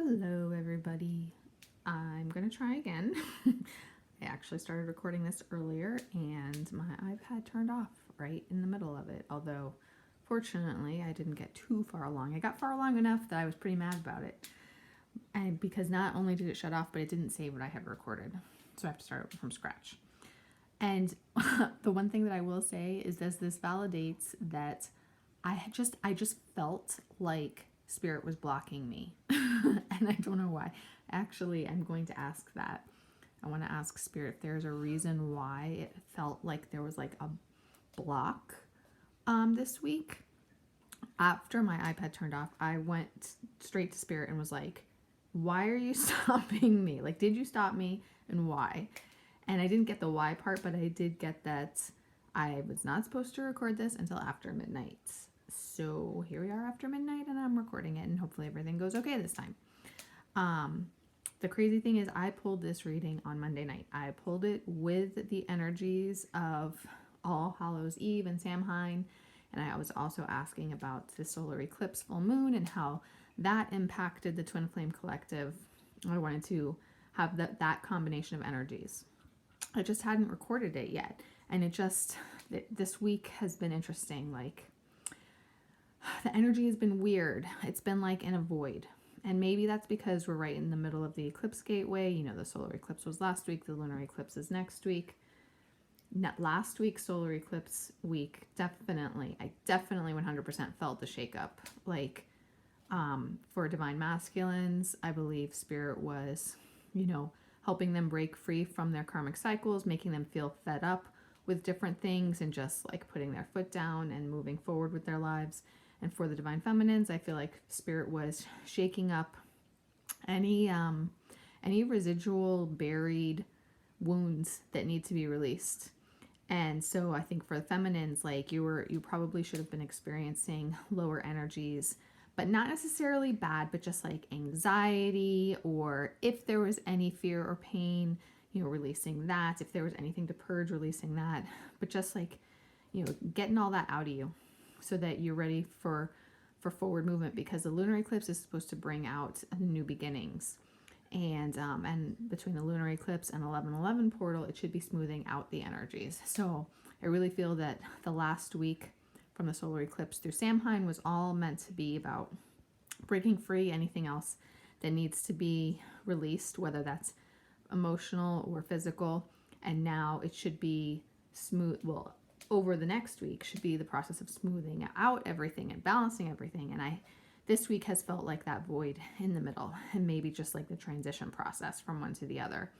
Hello everybody. I'm gonna try again. I actually started recording this earlier and my iPad turned off right in the middle of it, although fortunately I didn't get too far along. I got far along enough that I was pretty mad about it, and because not only did it shut off, but it didn't save what I had recorded, so I have to start over from scratch. And the one thing that I will say is this validates that I just felt like Spirit was blocking me. And I don't know why. Actually, I'm going to ask that. I want to ask Spirit if there's a reason why it felt like there was like a block this week. After my iPad turned off, I went straight to Spirit and was like, why are you stopping me? Like, did you stop me and why? And I didn't get the why part, but I did get that I was not supposed to record this until after midnight. So here we are after midnight and I'm recording it, and hopefully everything goes okay this time. The crazy thing is I pulled this reading on Monday night. I pulled it with the energies of All Hallows Eve and Samhain, and I was also asking about the solar eclipse full moon and how that impacted the Twin Flame Collective. I wanted to have that combination of energies. I just hadn't recorded it yet, and this week has been interesting. Like, the energy has been weird. It's been like in a void. And maybe that's because we're right in the middle of the eclipse gateway. You know, the solar eclipse was last week, the lunar eclipse is next week. Last week's solar eclipse week, I definitely 100% felt the shakeup. Like, for divine masculines, I believe Spirit was, helping them break free from their karmic cycles, making them feel fed up with different things and just like putting their foot down and moving forward with their lives. And for the divine feminines, I feel like Spirit was shaking up any residual buried wounds that need to be released. And so I think for the feminines, like you probably should have been experiencing lower energies, but not necessarily bad, but just like anxiety, or if there was any fear or pain, releasing that. If there was anything to purge, releasing that. But just like, getting all that out of you so that you're ready for forward movement, because the lunar eclipse is supposed to bring out new beginnings. And between the lunar eclipse and 11/11 portal, it should be smoothing out the energies. So I really feel that the last week from the solar eclipse through Samhain was all meant to be about breaking free anything else that needs to be released, whether that's emotional or physical. And now it should be smooth. Well, over the next week should be the process of smoothing out everything and balancing everything. And this week has felt like that void in the middle, and maybe just like the transition process from one to the other.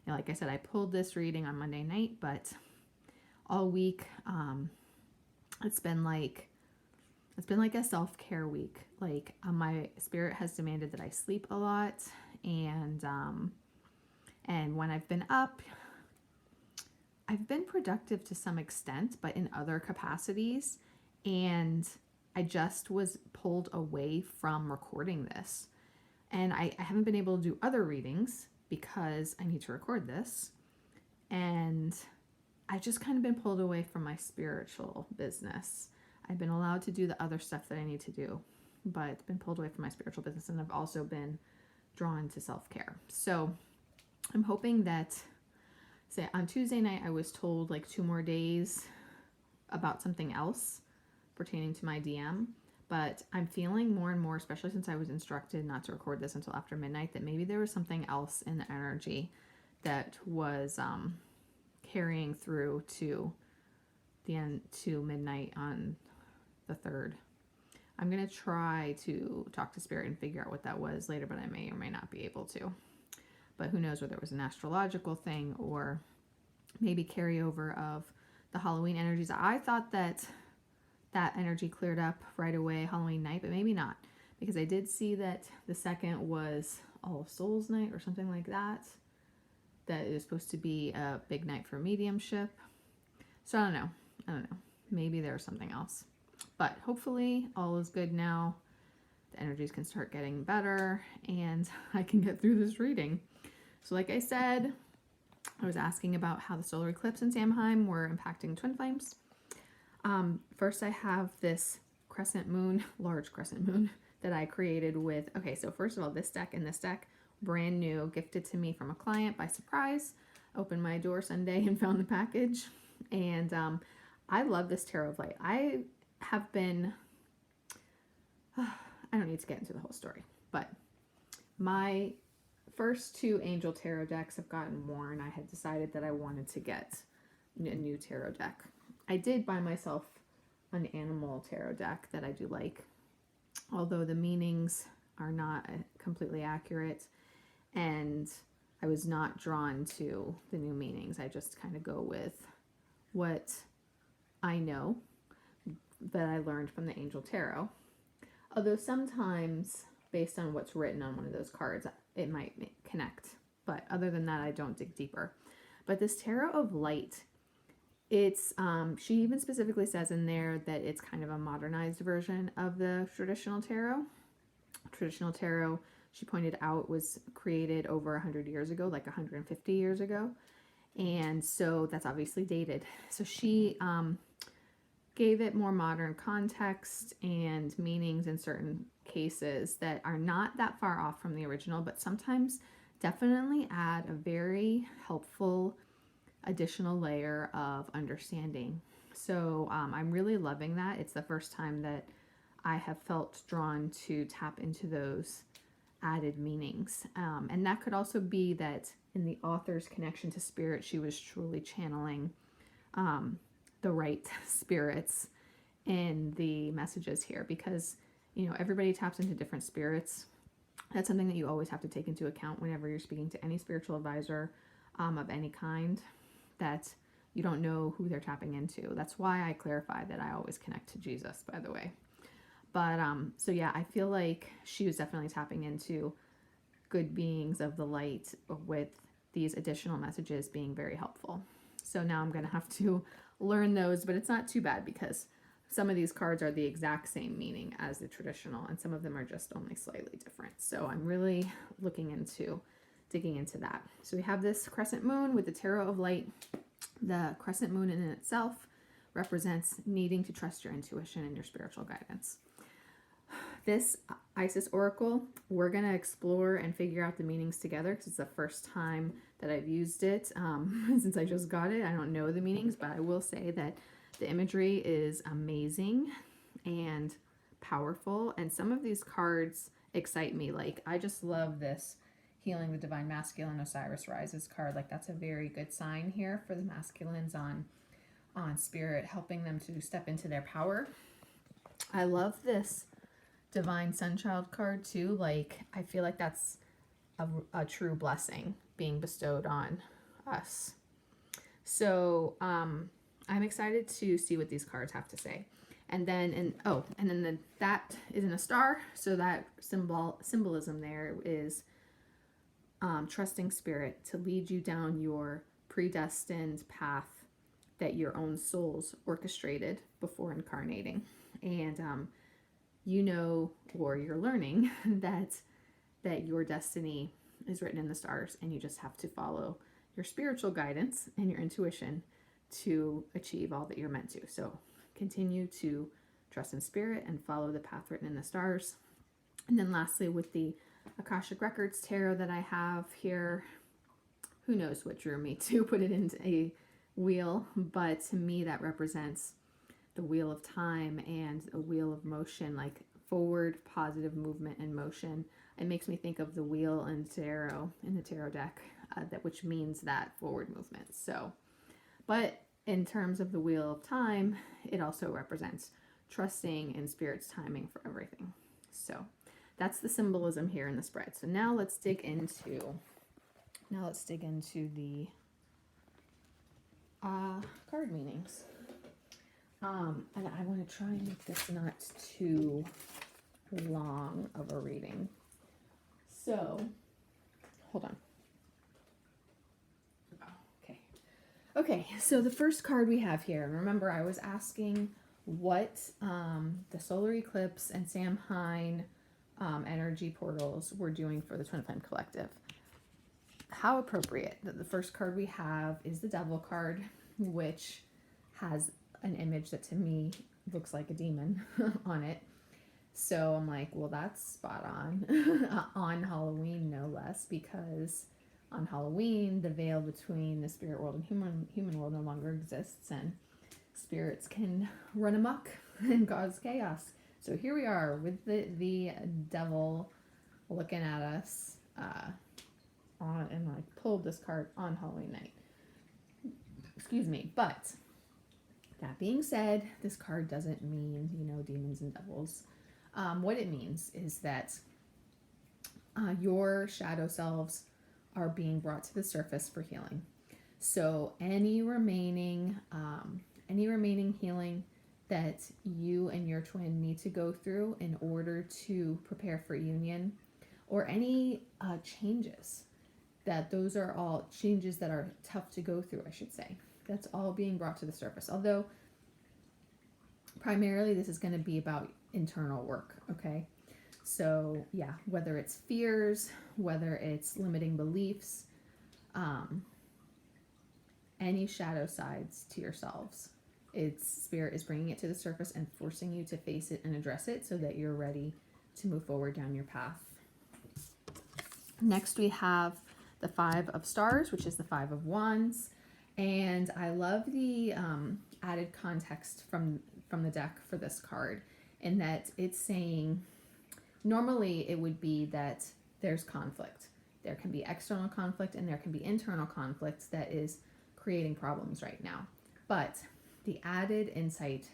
Like I said, I pulled this reading on Monday night, but all week, it's been like a self-care week. Like, my Spirit has demanded that I sleep a lot, and when I've been up, I've been productive to some extent, but in other capacities, and I just was pulled away from recording this. And I haven't been able to do other readings because I need to record this. And I've just kind of been pulled away from my spiritual business. I've been allowed to do the other stuff that I need to do, but been pulled away from my spiritual business, and I've also been drawn to self-care. So I'm hoping that, say, on Tuesday night, I was told like 2 more days about something else pertaining to my DM, but I'm feeling more and more, especially since I was instructed not to record this until after midnight, that maybe there was something else in the energy that was carrying through to the end, to midnight on the 3rd. I'm going to try to talk to Spirit and figure out what that was later, but I may or may not be able to. But who knows whether it was an astrological thing or maybe carryover of the Halloween energies. I thought that energy cleared up right away Halloween night, but maybe not, because I did see that the 2nd was All Souls night or something like that. That is supposed to be a big night for mediumship. So I don't know. Maybe there's something else. But hopefully all is good now. The energies can start getting better and I can get through this reading. So like I said, I was asking about how the solar eclipse and Samhain were impacting twin flames. First I have this crescent moon, large crescent moon, that I created with, okay, so first of all, this deck and this deck, brand new, gifted to me from a client by surprise. Opened my door Sunday and found the package. And I love this Tarot of Light. I have been, I don't need to get into the whole story, but my first two Angel Tarot decks have gotten worn. I had decided that I wanted to get a new tarot deck. I did buy myself an animal tarot deck that I do like, although the meanings are not completely accurate, and I was not drawn to the new meanings. I just kind of go with what I know that I learned from the Angel Tarot. Although sometimes, based on what's written on one of those cards, it might connect. But other than that, I don't dig deeper. But this Tarot of Light, it's, she even specifically says in there that it's kind of a modernized version of the traditional tarot. Traditional tarot, she pointed out, was created over 100 years ago, like 150 years ago. And so that's obviously dated. So she gave it more modern context and meanings in certain cases that are not that far off from the original, but sometimes definitely add a very helpful additional layer of understanding. So I'm really loving that. It's the first time that I have felt drawn to tap into those added meanings. And that could also be that in the author's connection to spirit, she was truly channeling the right spirits in the messages here, because, you know, everybody taps into different spirits. That's something that you always have to take into account whenever you're speaking to any spiritual advisor of any kind, that you don't know who they're tapping into. That's why I clarify that I always connect to Jesus, by the way. But so yeah, I feel like she was definitely tapping into good beings of the light, with these additional messages being very helpful. So now I'm going to have to learn those, but it's not too bad, because some of these cards are the exact same meaning as the traditional, and some of them are just only slightly different. So I'm really looking into digging into that. So we have this crescent moon with the Tarot of Light. The crescent moon in itself represents needing to trust your intuition and your spiritual guidance. This Isis Oracle, we're going to explore and figure out the meanings together, because it's the first time that I've used it since I just got it. I don't know the meanings, but I will say that the imagery is amazing and powerful, and some of these cards excite me. Like, I just love this Healing the Divine Masculine Osiris Rises card. Like, that's a very good sign here for the masculines on spirit, helping them to step into their power. I love this Divine Sunchild card too. Like, I feel like that's a true blessing being bestowed on us. So I'm excited to see what these cards have to say. And then, that is in a star. So that symbolism there is trusting spirit to lead you down your predestined path that your own souls orchestrated before incarnating. And you know, or you're learning that your destiny is written in the stars, and you just have to follow your spiritual guidance and your intuition to achieve all that you're meant to. So continue to trust in spirit and follow the path written in the stars. And then lastly, with the Akashic Records tarot that I have here, who knows what drew me to put it into a wheel, but to me that represents the wheel of time and a wheel of motion, like forward positive movement and motion. It makes me think of the wheel in the tarot deck, which means that forward movement. So, but in terms of the wheel of time, it also represents trusting in spirit's timing for everything. So that's the symbolism here in the spread. So now let's dig into the card meanings. And I want to try and make this not too long of a reading. So, hold on. Okay, so the first card we have here, remember I was asking what the Solar Eclipse and Samhain energy portals were doing for the Twin Flame Collective. How appropriate that the first card we have is the Devil card, which has an image that to me looks like a demon on it. So I'm like, well, that's spot on. On Halloween, no less, because on Halloween, the veil between the spirit world and human world no longer exists, and spirits can run amok and cause chaos. So here we are with the devil looking at us on, and I pulled this card on Halloween night. Excuse me, but that being said, this card doesn't mean, demons and devils. What it means is that your shadow selves are being brought to the surface for healing. So any remaining healing that you and your twin need to go through in order to prepare for union, or any changes, that those are all changes that are tough to go through, I should say. That's all being brought to the surface. Although primarily this is going to be about internal work, okay? So yeah, whether it's fears, whether it's limiting beliefs, any shadow sides to yourselves, spirit is bringing it to the surface and forcing you to face it and address it so that you're ready to move forward down your path. Next we have the 5 of Stars, which is the 5 of Wands. And I love the added context from the deck for this card, in that it's saying, normally it would be that there's conflict. There can be external conflict and there can be internal conflict that is creating problems right now. But the added insight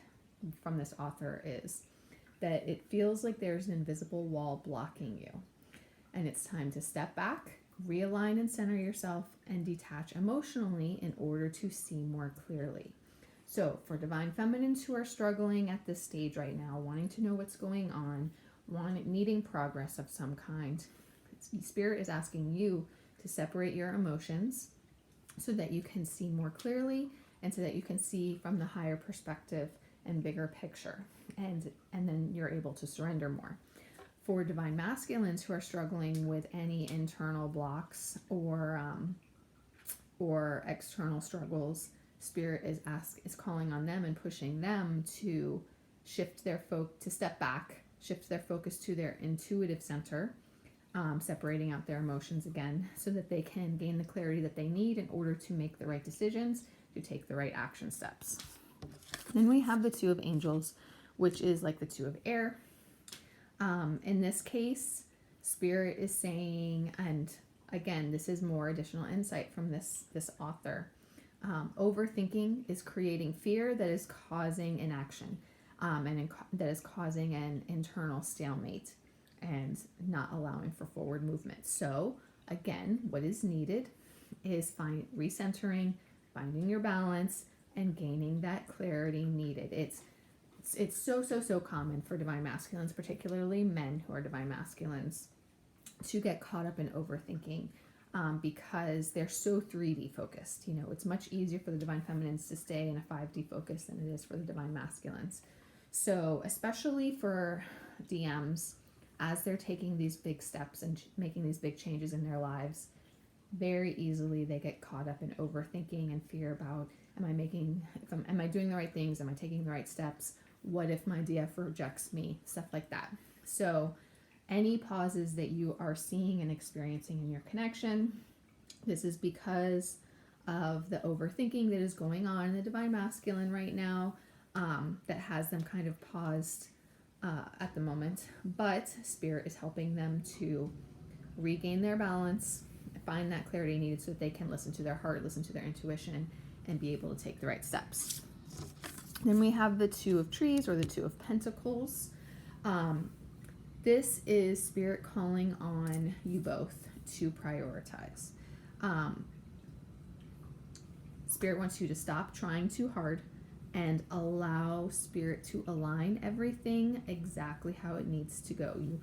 from this author is that it feels like there's an invisible wall blocking you. And it's time to step back, realign and center yourself, and detach emotionally in order to see more clearly. So for divine feminines who are struggling at this stage right now, wanting to know what's going on, needing progress of some kind, Spirit is asking you to separate your emotions so that you can see more clearly and so that you can see from the higher perspective and bigger picture, and then you're able to surrender more. For divine masculines who are struggling with any internal blocks or external struggles, Spirit is calling on them and pushing them to shift their to step back, shift their focus to their intuitive center, separating out their emotions again so that they can gain the clarity that they need in order to make the right decisions, to take the right action steps. Then we have the 2 of Angels, which is like the 2 of air. In this case, Spirit is saying, and again, this is more additional insight from this author, overthinking is creating fear that is causing inaction, that is causing an internal stalemate and not allowing for forward movement. So again, what is needed is recentering, finding your balance, and gaining that clarity needed. It's so common for divine masculines, particularly men who are divine masculines, to get caught up in overthinking because they're so 3D focused. It's much easier for the divine feminines to stay in a 5D focus than it is for the divine masculines. So especially for DMs, as they're taking these big steps and making these big changes in their lives, very easily they get caught up in overthinking and fear about, am I doing the right things? Am I taking the right steps? What if my DF rejects me? Stuff like that. So any pauses that you are seeing and experiencing in your connection, this is because of the overthinking that is going on in the divine masculine right now, that has them kind of paused at the moment. But Spirit is helping them to regain their balance, find that clarity needed so that they can listen to their heart, listen to their intuition, and be able to take the right steps. Then we have the 2 of Trees, or the 2 of Pentacles. This is Spirit calling on you both to prioritize. Spirit wants you to stop trying too hard and allow Spirit to align everything exactly how it needs to go. You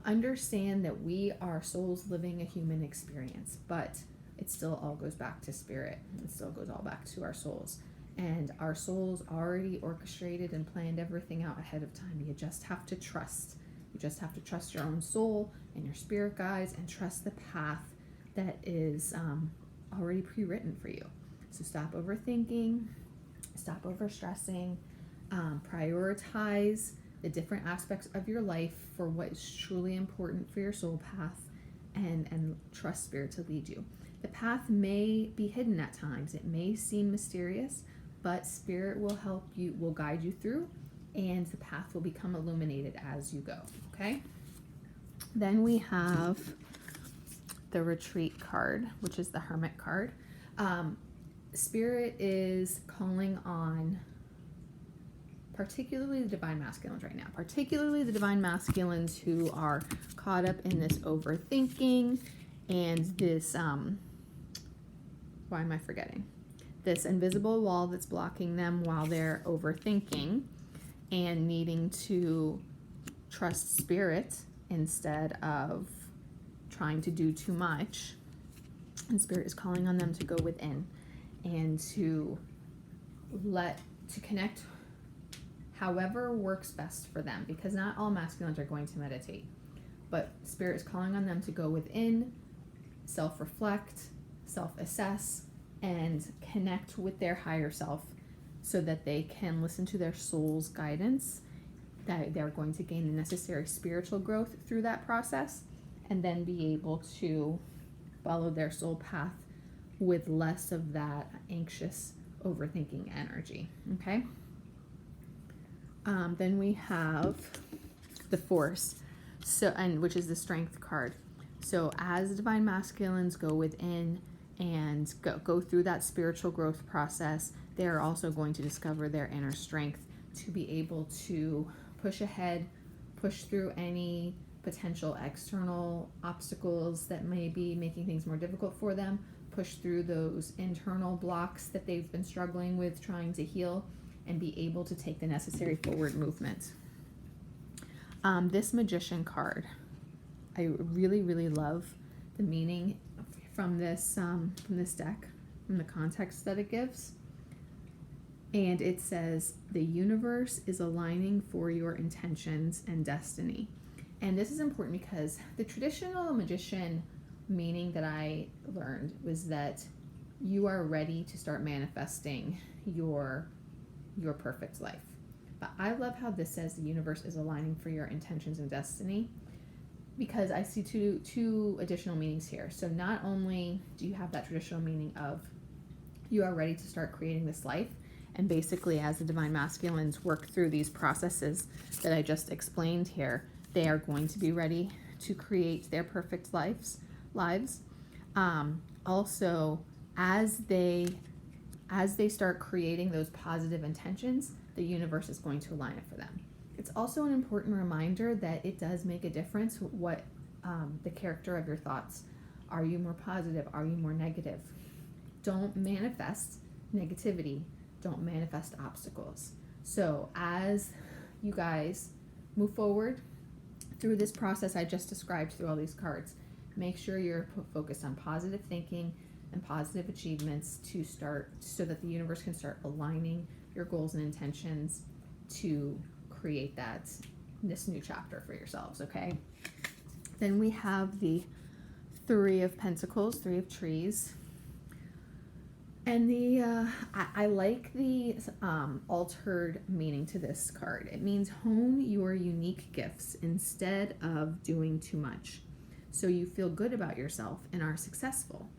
understand that we are souls living a human experience, but it still all goes back to Spirit. It still goes all back to our souls. And our souls already orchestrated and planned everything out ahead of time. You just have to trust. You just have to trust your own soul and your spirit guides, and trust the path that is already pre-written for you. So stop overthinking, stop overstressing, prioritize the different aspects of your life for what is truly important for your soul path, and trust Spirit to lead you. The path may be hidden at times. It may seem mysterious, but Spirit will help you, will guide you through, and the path will become illuminated as you go, okay? Then we have the Retreat card, which is the Hermit card. Spirit is calling on particularly the Divine Masculines right now, particularly the Divine Masculines who are caught up in this overthinking and this, why am I forgetting? This invisible wall that's blocking them while they're overthinking and needing to trust Spirit instead of trying to do too much. And Spirit is calling on them to go within and to connect however works best for them, because not all masculines are going to meditate, but Spirit is calling on them to go within, self-reflect, self-assess, and connect with their higher self so that they can listen to their soul's guidance, that they're going to gain the necessary spiritual growth through that process, and then be able to follow their soul path with less of that anxious overthinking energy, okay? Then we have the Force, which is the Strength card. So as the Divine Masculines go within and go through that spiritual growth process, they are also going to discover their inner strength to be able to push ahead, push through any potential external obstacles that may be making things more difficult for them, push through those internal blocks that they've been struggling with trying to heal, and be able to take the necessary forward movement. This Magician card, I really, really love the meaning from this deck, from the context that it gives. And it says, the universe is aligning for your intentions and destiny. And this is important because the traditional magician meaning that I learned was that you are ready to start manifesting your perfect life. But I love how this says the universe is aligning for your intentions and destiny, because I see two additional meanings here. So not only do you have that traditional meaning of you are ready to start creating this life, and basically as the Divine Masculines work through these processes that I just explained here, they are going to be ready to create their perfect lives. Also, as they start creating those positive intentions, the universe is going to align it for them. It's also an important reminder that it does make a difference what the character of your thoughts. Are you more positive? Are you more negative? Don't manifest negativity. Don't manifest obstacles. So as you guys move forward through this process I just described through all these cards, make sure you're focused on positive thinking and positive achievements to start, so that the universe can start aligning your goals and intentions to create this new chapter for yourselves, okay? Then we have the Three of Pentacles, Three of Trees. And I like the altered meaning to this card. It means hone your unique gifts instead of doing too much, so you feel good about yourself and are successful.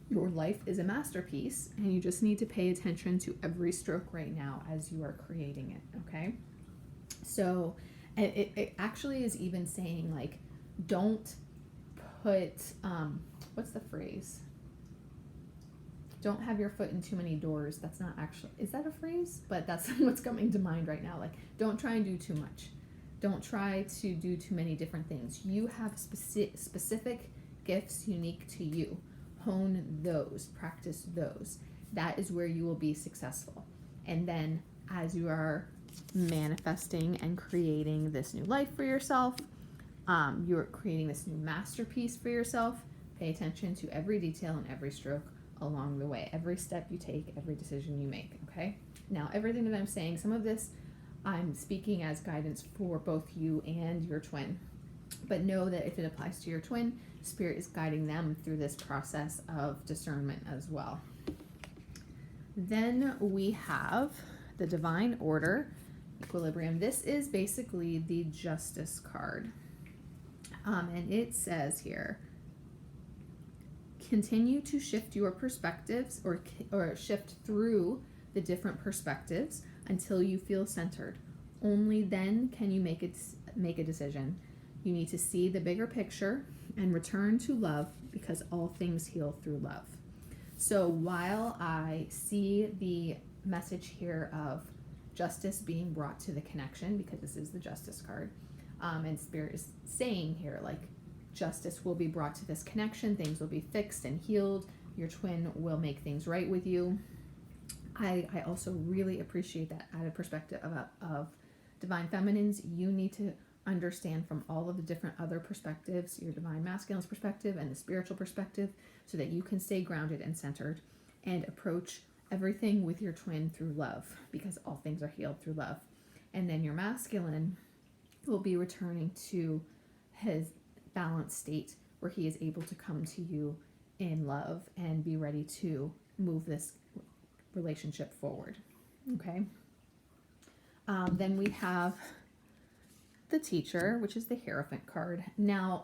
Your life is a masterpiece, and you just need to pay attention to every stroke right now as you are creating it, okay? So it actually is even saying, like, don't put, what's the phrase? Don't have your foot in too many doors. That's not actually, is that a phrase? But that's what's coming to mind right now. Like, don't try and do too much. Don't try to do too many different things. You have specific gifts unique to you. Hone those, practice those. That is where you will be successful. And then as you are manifesting and creating this new life for yourself, you're creating this new masterpiece for yourself. Pay attention to every detail and every stroke along the way, every step you take, every decision you make, okay? Now, everything that I'm saying, some of this I'm speaking as guidance for both you and your twin. But know that if it applies to your twin, Spirit is guiding them through this process of discernment as well. Then we have the Divine Order, equilibrium. This is basically the Justice card. And it says here, continue to shift your perspectives or shift through the different perspectives until you feel centered. Only then can you make a decision. You need to see the bigger picture and return to love, because all things heal through love. So while I see the message here of justice being brought to the connection, because this is the Justice card, and Spirit is saying here, like, justice will be brought to this connection, things will be fixed and healed, your twin will make things right with you. I also really appreciate that added perspective of divine feminines. You need to understand from all of the different other perspectives, your divine masculine's perspective and the spiritual perspective, so that you can stay grounded and centered and approach everything with your twin through love, because all things are healed through love. And then your masculine will be returning to his balanced state, where he is able to come to you in love and be ready to move this relationship forward. Okay. Then we have the Teacher, which is the Hierophant card. Now,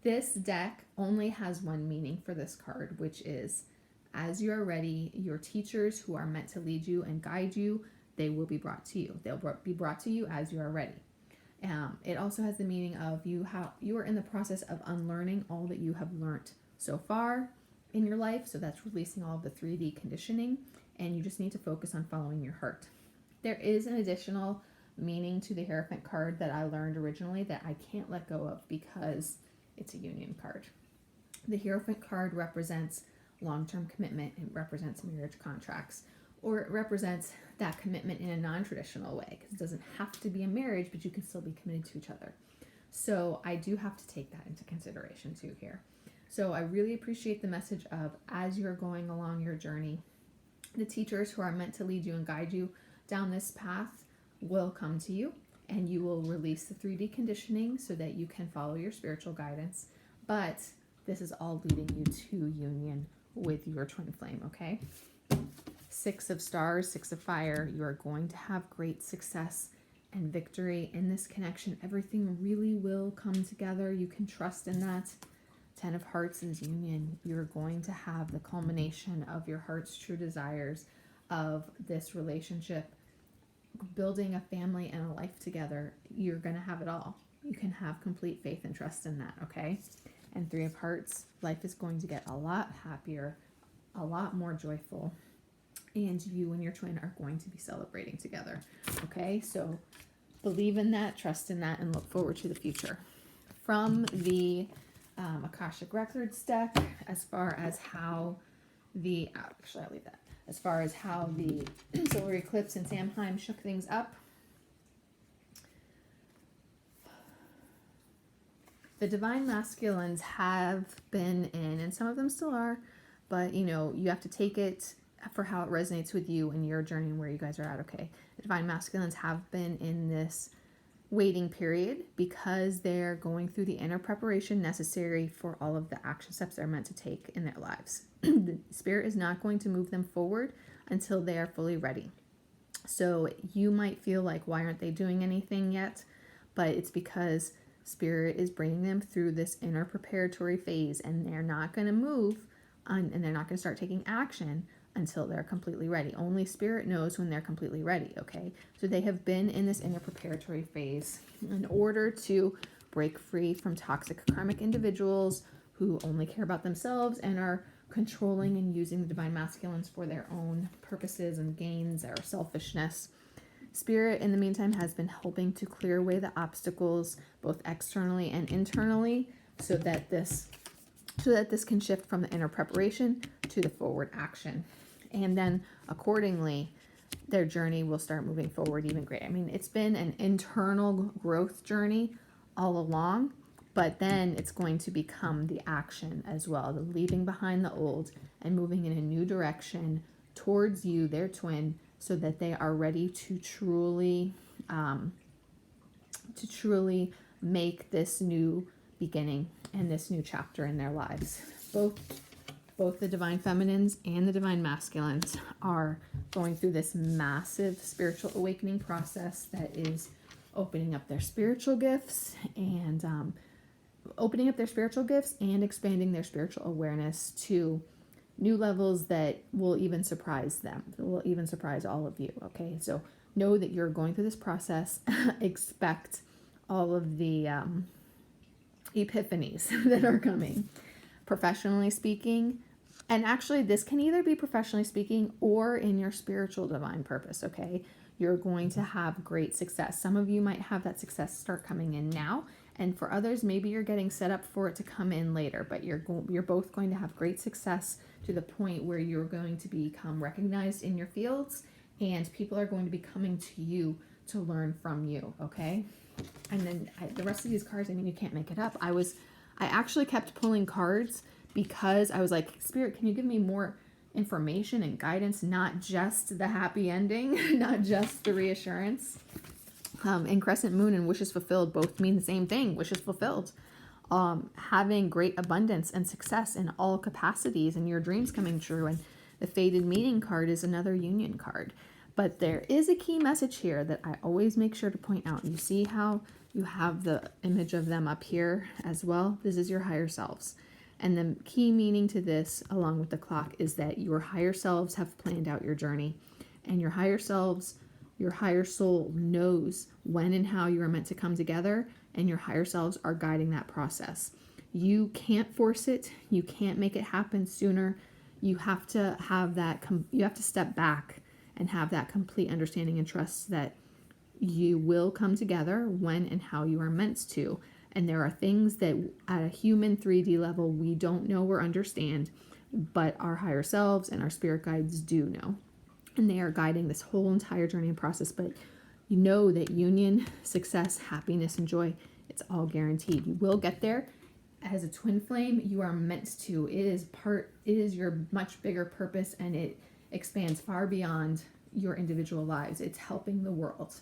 this deck only has one meaning for this card, which is, as you are ready, your teachers who are meant to lead you and guide you, they will be brought to you. They'll be brought to you as you are ready. It also has the meaning of you are in the process of unlearning all that you have learned so far in your life. So that's releasing all of the 3D conditioning, and you just need to focus on following your heart. There is an additional meaning to the Hierophant card that I learned originally that I can't let go of, because it's a union card. The Hierophant card represents long-term commitment. It represents marriage contracts, or it represents that commitment in a non-traditional way, because it doesn't have to be a marriage, but you can still be committed to each other. So I do have to take that into consideration too here. So I really appreciate the message of, as you're going along your journey, the teachers who are meant to lead you and guide you down this path will come to you, and you will release the 3D conditioning so that you can follow your spiritual guidance. But this is all leading you to union with your twin flame, okay? 6 of Stars, 6 of Fire. You are going to have great success and victory in this connection. Everything really will come together. You can trust in that. 10 of Hearts is union. You're going to have the culmination of your heart's true desires of this relationship, building a family and a life together. You're going to have it all. You can have complete faith and trust in that, okay? And 3 of Hearts, life is going to get a lot happier, a lot more joyful, and you and your twin are going to be celebrating together, okay? So believe in that, trust in that, and look forward to the future. From the Akashic Records deck, as far as how the, actually I'll leave that, as far as how the solar eclipse in Samhain shook things up. The divine masculines have been in, and some of them still are, but you know, you have to take it for how it resonates with you and your journey and where you guys are at, okay? The divine masculines have been in this waiting period because they're going through the inner preparation necessary for all of the action steps they're meant to take in their lives. The Spirit is not going to move them forward until they are fully ready. So you might feel like, why aren't they doing anything yet? But it's because Spirit is bringing them through this inner preparatory phase, and they're not going to move and they're not going to start taking action until they're completely ready. Only Spirit knows when they're completely ready, okay? So they have been in this inner preparatory phase in order to break free from toxic karmic individuals who only care about themselves and are controlling and using the divine masculines for their own purposes and gains or selfishness. Spirit, in the meantime, has been helping to clear away the obstacles, both externally and internally, so that this can shift from the inner preparation to the forward action. And then accordingly, their journey will start moving forward even greater. I mean, it's been an internal growth journey all along, but then it's going to become the action as well, the leaving behind the old and moving in a new direction towards you, their twin, so that they are ready to truly make this new beginning and this new chapter in their lives. Both both the divine feminines and the divine masculines are going through this massive spiritual awakening process that is opening up their spiritual gifts and expanding their spiritual awareness to new levels that will even surprise them. It will even surprise all of you. Okay, so know that you're going through this process. Expect all of the epiphanies that are coming, professionally speaking. And actually, this can either be professionally speaking or in your spiritual divine purpose. Okay, you're going to have great success. Some of you might have that success start coming in now, and for others, maybe you're getting set up for it to come in later. But you're both going to have great success to the point where you're going to become recognized in your fields, and people are going to be coming to you to learn from you. Okay, and then the rest of these cards, I mean, you can't make it up. I actually kept pulling cards because I was like, Spirit, can you give me more information and guidance, not just the happy ending, not just the reassurance. And crescent moon and wishes fulfilled both mean the same thing, wishes fulfilled. Having great abundance and success in all capacities and your dreams coming true. And the fated meeting card is another union card. But there is a key message here that I always make sure to point out. You see how you have the image of them up here as well? This is your higher selves. And the key meaning to this, along with the clock, is that your higher selves have planned out your journey. And your higher selves, your higher soul knows when and how you are meant to come together. And your higher selves are guiding that process. You can't force it. You can't make it happen sooner. You have to have that, you have to step back and have that complete understanding and trust that you will come together when and how you are meant to. And there are things that at a human 3D level we don't know or understand, but our higher selves and our spirit guides do know. And they are guiding this whole entire journey and process. But you know that union, success, happiness, and joy, it's all guaranteed. You will get there. As a twin flame, you are meant to. It is your much bigger purpose, and it expands far beyond your individual lives. It's helping the world.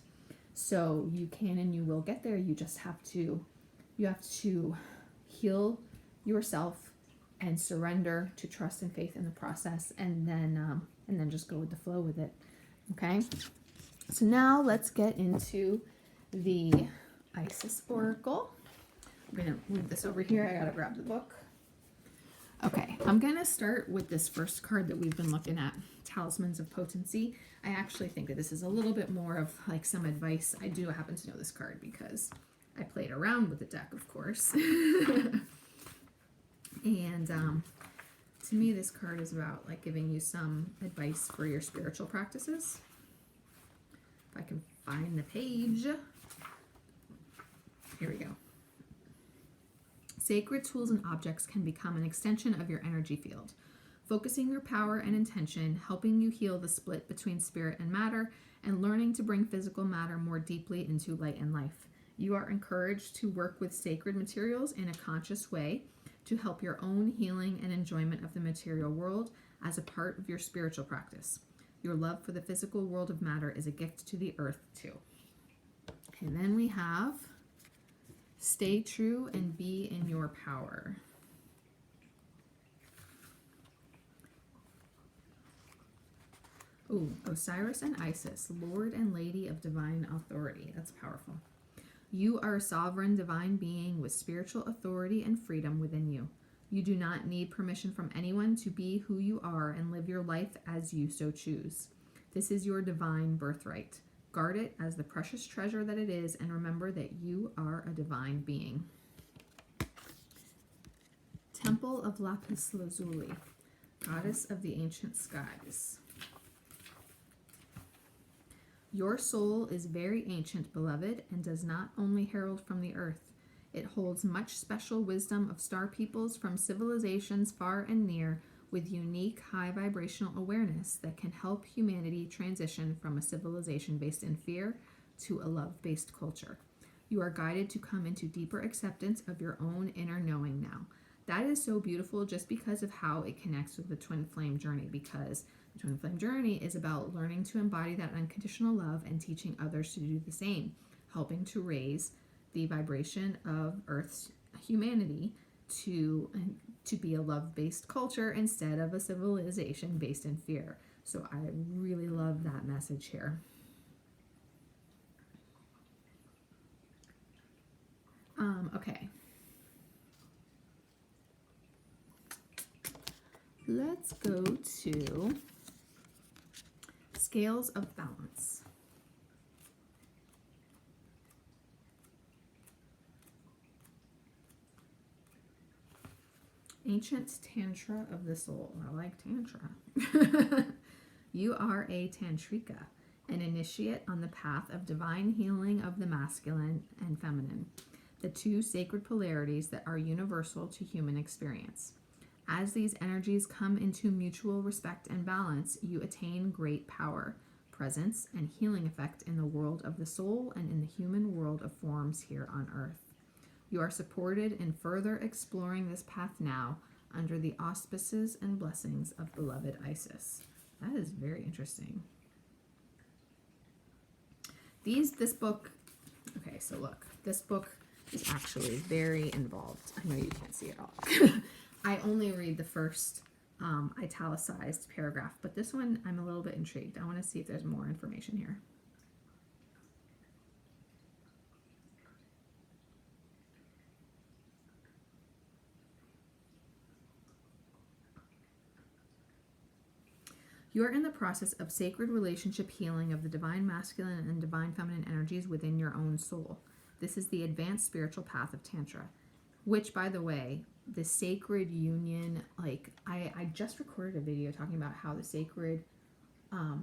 So you can and you will get there. You just have to heal yourself and surrender to trust and faith in the process, and then just go with the flow with it. Okay, so now let's get into the Isis Oracle. I'm gonna move this over here. I gotta grab the book. Okay, I'm gonna start with this first card that we've been looking at, Talismans of Potency. I actually think that this is a little bit more of like some advice. I do happen to know this card because I played around with the deck, of course. And to me, this card is about like giving you some advice for your spiritual practices. If I can find the page. Here we go. Sacred tools and objects can become an extension of your energy field, focusing your power and intention, helping you heal the split between spirit and matter, and learning to bring physical matter more deeply into light and life. You are encouraged to work with sacred materials in a conscious way to help your own healing and enjoyment of the material world as a part of your spiritual practice. Your love for the physical world of matter is a gift to the earth too. And then we have stay true and be in your power. Ooh, Osiris and Isis, Lord and Lady of Divine Authority. That's powerful. You are a sovereign divine being with spiritual authority and freedom within you. You do not need permission from anyone to be who you are and live your life as you so choose. This is your divine birthright. Guard it as the precious treasure that it is, and remember that you are a divine being. Temple of Lapis Lazuli, Goddess of the Ancient Skies. Your soul is very ancient, beloved, and does not only herald from the earth. It holds much special wisdom of star peoples from civilizations far and near, with unique high vibrational awareness that can help humanity transition from a civilization based in fear to a love-based culture. You are guided to come into deeper acceptance of your own inner knowing now. That is so beautiful just because of how it connects with the twin flame journey, because the twin flame journey is about learning to embody that unconditional love and teaching others to do the same, helping to raise the vibration of Earth's humanity to to be a love-based culture instead of a civilization based in fear. So I really love that message here. Okay. Let's go to scales of balance. Ancient Tantra of the Soul. I like Tantra. You are a Tantrika, an initiate on the path of divine healing of the masculine and feminine, the two sacred polarities that are universal to human experience. As these energies come into mutual respect and balance, you attain great power, presence, and healing effect in the world of the soul and in the human world of forms here on earth. You are supported in further exploring this path now under the auspices and blessings of beloved Isis. That is very interesting. This book, okay, so look, this book is actually very involved. I know you can't see it all. I only read the first italicized paragraph, but this one I'm a little bit intrigued. I want to see if there's more information here. You are in the process of sacred relationship healing of the divine masculine and divine feminine energies within your own soul. This is the advanced spiritual path of Tantra, which, by the way, the sacred union, like I just recorded a video talking about how the sacred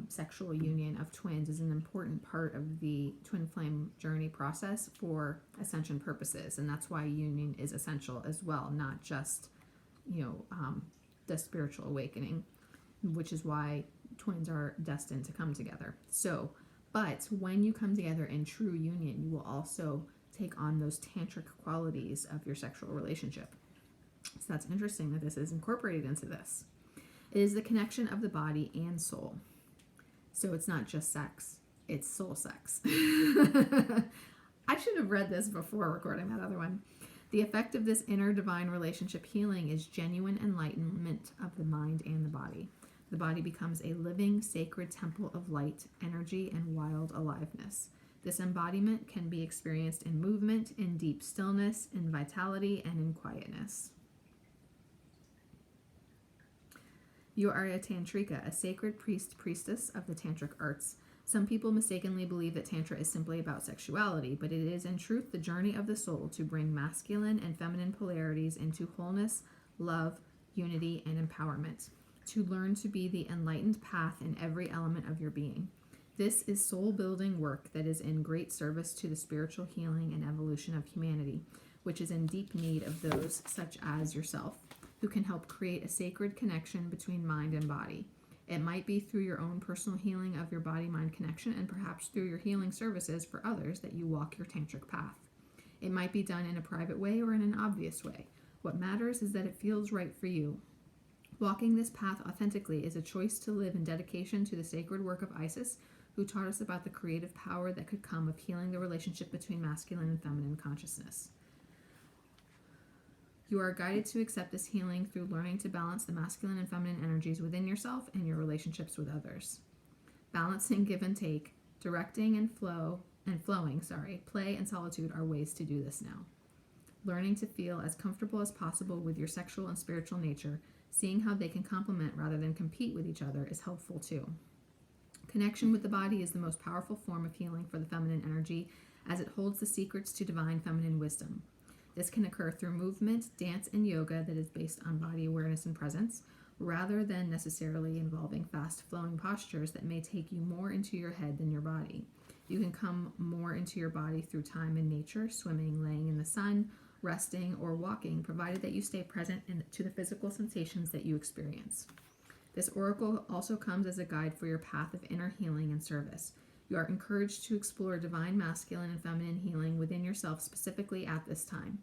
sexual union of twins is an important part of the twin flame journey process for ascension purposes, and that's why union is essential as well, not just the spiritual awakening, which is why twins are destined to come together. So, but when you come together in true union, you will also take on those tantric qualities of your sexual relationship. So that's interesting that this is incorporated into this. It is the connection of the body and soul. So it's not just sex, it's soul sex. I should have read this before recording that other one. The effect of this inner divine relationship healing is genuine enlightenment of the mind and the body. The body becomes a living, sacred temple of light, energy, and wild aliveness. This embodiment can be experienced in movement, in deep stillness, in vitality, and in quietness. You are a Tantrika, a sacred priestess of the tantric arts. Some people mistakenly believe that Tantra is simply about sexuality, but it is in truth the journey of the soul to bring masculine and feminine polarities into wholeness, love, unity, and empowerment. To learn to be the enlightened path in every element of your being. This is soul-building work that is in great service to the spiritual healing and evolution of humanity, which is in deep need of those such as yourself, who can help create a sacred connection between mind and body. It might be through your own personal healing of your body-mind connection, and perhaps through your healing services for others, that you walk your tantric path. It might be done in a private way or in an obvious way. What matters is that it feels right for you. Walking this path authentically is a choice to live in dedication to the sacred work of Isis, who taught us about the creative power that could come of healing the relationship between masculine and feminine consciousness. You are guided to accept this healing through learning to balance the masculine and feminine energies within yourself and your relationships with others. Balancing give and take, directing and flowing, play and solitude are ways to do this now. Learning to feel as comfortable as possible with your sexual and spiritual nature, seeing how they can complement rather than compete with each other, is helpful too. Connection with the body is the most powerful form of healing for the feminine energy, as it holds the secrets to divine feminine wisdom. This can occur through movement, dance, and yoga that is based on body awareness and presence, rather than necessarily involving fast-flowing postures that may take you more into your head than your body. You can come more into your body through time in nature, swimming, laying in the sun, resting, or walking, provided that you stay present to the physical sensations that you experience. This oracle also comes as a guide for your path of inner healing and service. You are encouraged to explore divine masculine and feminine healing within yourself specifically at this time.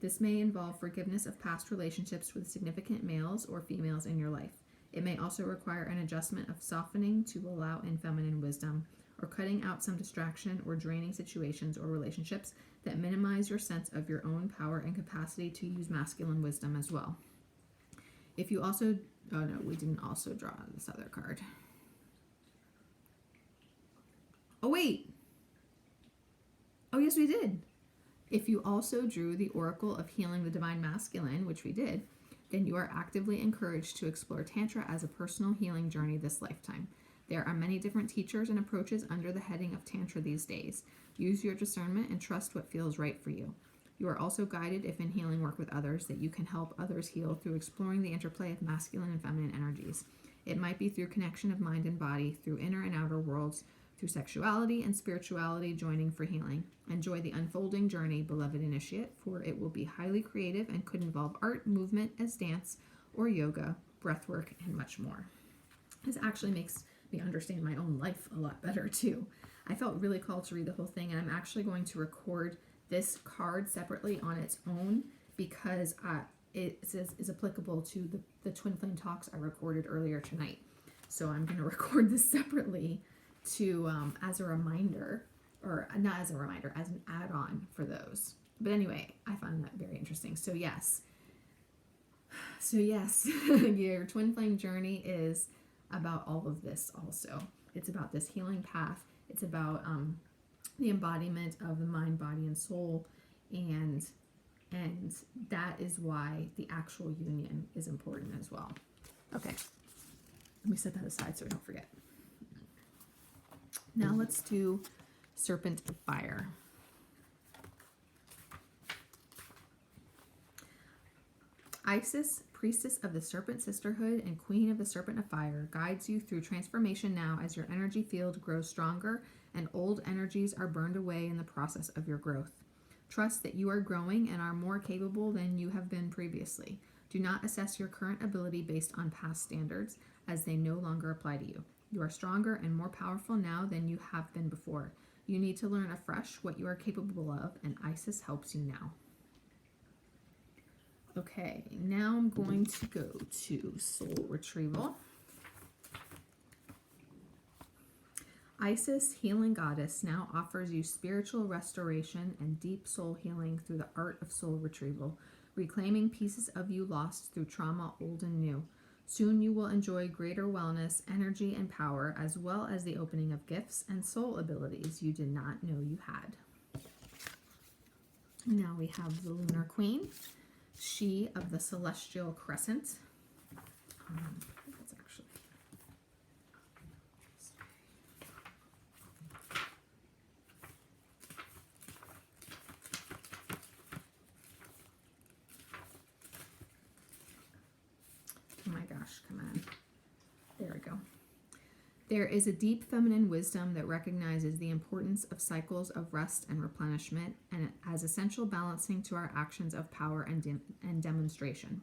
This may involve forgiveness of past relationships with significant males or females in your life. It may also require an adjustment of softening to allow in feminine wisdom, or cutting out some distraction or draining situations or relationships that minimize your sense of your own power and capacity to use masculine wisdom as well. if you also, oh no, we didn't also draw this other card. Oh wait. Oh yes, we did. If you also drew the Oracle of Healing the Divine Masculine, which we did, then you are actively encouraged to explore Tantra as a personal healing journey this lifetime. There are many different teachers and approaches under the heading of Tantra these days. Use your discernment and trust what feels right for you. You are also guided, if in healing work with others, that you can help others heal through exploring the interplay of masculine and feminine energies. It might be through connection of mind and body, through inner and outer worlds, through sexuality and spirituality joining for healing. Enjoy the unfolding journey, beloved initiate, for it will be highly creative and could involve art, movement as dance, or yoga, breathwork, and much more. This actually makes me understand my own life a lot better too. I felt really called to read the whole thing, and I'm actually going to record this card separately on its own because it is applicable to the Twin Flame talks I recorded earlier tonight. So I'm going to record this separately to as a reminder, or not as a reminder, as an add-on for those. But anyway, I found that very interesting. So yes, your Twin Flame journey is about all of this also. It's about this healing path. It's about the embodiment of the mind, body, and soul, and that is why the actual union is important as well. Okay, let me set that aside so I don't forget. Now let's do Serpent of Fire. Isis, priestess of the Serpent Sisterhood and queen of the Serpent of Fire, guides you through transformation now as your energy field grows stronger and old energies are burned away in the process of your growth. Trust that you are growing and are more capable than you have been previously. Do not assess your current ability based on past standards, as they no longer apply to you. You are stronger and more powerful now than you have been before. You need to learn afresh what you are capable of, and Isis helps you now. Okay, now I'm going to go to Soul Retrieval. Isis, healing goddess, now offers you spiritual restoration and deep soul healing through the art of soul retrieval, reclaiming pieces of you lost through trauma, old and new. Soon you will enjoy greater wellness, energy, and power, as well as the opening of gifts and soul abilities you did not know you had. Now we have the Lunar Queen, she of the Celestial Crescent. That's actually... Oh my gosh, come on. There we go. There is a deep feminine wisdom that recognizes the importance of cycles of rest and replenishment and as essential balancing to our actions of power and demonstration.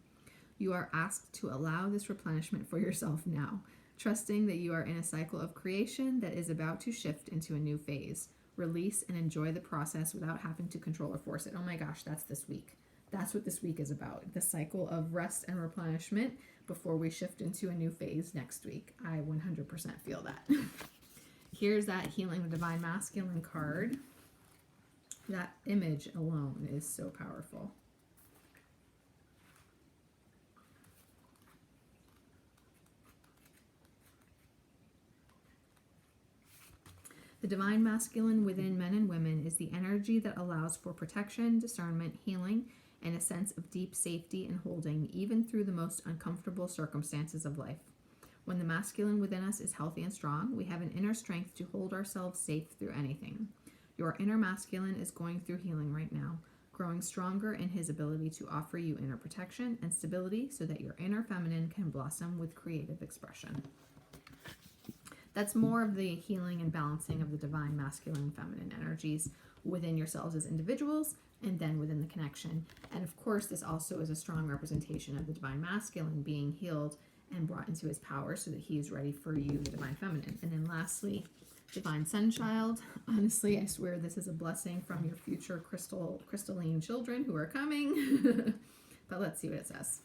You are asked to allow this replenishment for yourself now, trusting that you are in a cycle of creation that is about to shift into a new phase. Release and enjoy the process without having to control or force it. Oh my gosh, that's this week. That's what this week is about. The cycle of rest and replenishment before we shift into a new phase next week. I 100% feel that. Here's that Healing the Divine Masculine card. That image alone is so powerful. The divine masculine within men and women is the energy that allows for protection, discernment, healing, and a sense of deep safety and holding, even through the most uncomfortable circumstances of life. When the masculine within us is healthy and strong, we have an inner strength to hold ourselves safe through anything. Your inner masculine is going through healing right now, growing stronger in his ability to offer you inner protection and stability so that your inner feminine can blossom with creative expression. That's more of the healing and balancing of the divine masculine and feminine energies within yourselves as individuals and then within the connection. And of course, this also is a strong representation of the divine masculine being healed and brought into his power so that he is ready for you, the divine feminine. And then lastly, divine sunchild. Honestly, I swear this is a blessing from your future crystalline children who are coming. But let's see what it says.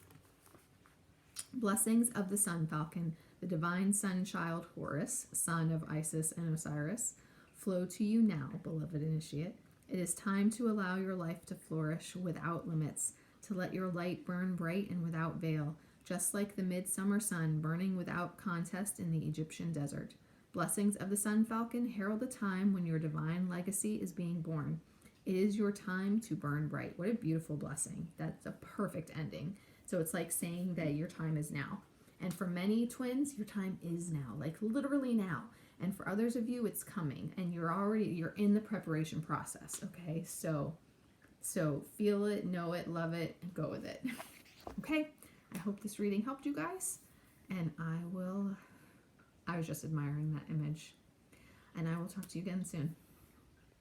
Blessings of the sun falcon, the divine sunchild Horus, son of Isis and Osiris, flow to you now, beloved initiate. It is time to allow your life to flourish without limits, to let your light burn bright and without veil, just like the midsummer sun burning without contest in the Egyptian desert. Blessings of the sun falcon herald the time when your divine legacy is being born. It is your time to burn bright. What a beautiful blessing. That's a perfect ending. So it's like saying that your time is now. And for many twins, your time is now, like literally now. And for others of you, it's coming, and you're in the preparation process. Okay, so feel it, know it, love it, and go with it. Okay, I hope this reading helped you guys, and I was just admiring that image, and I will talk to you again soon.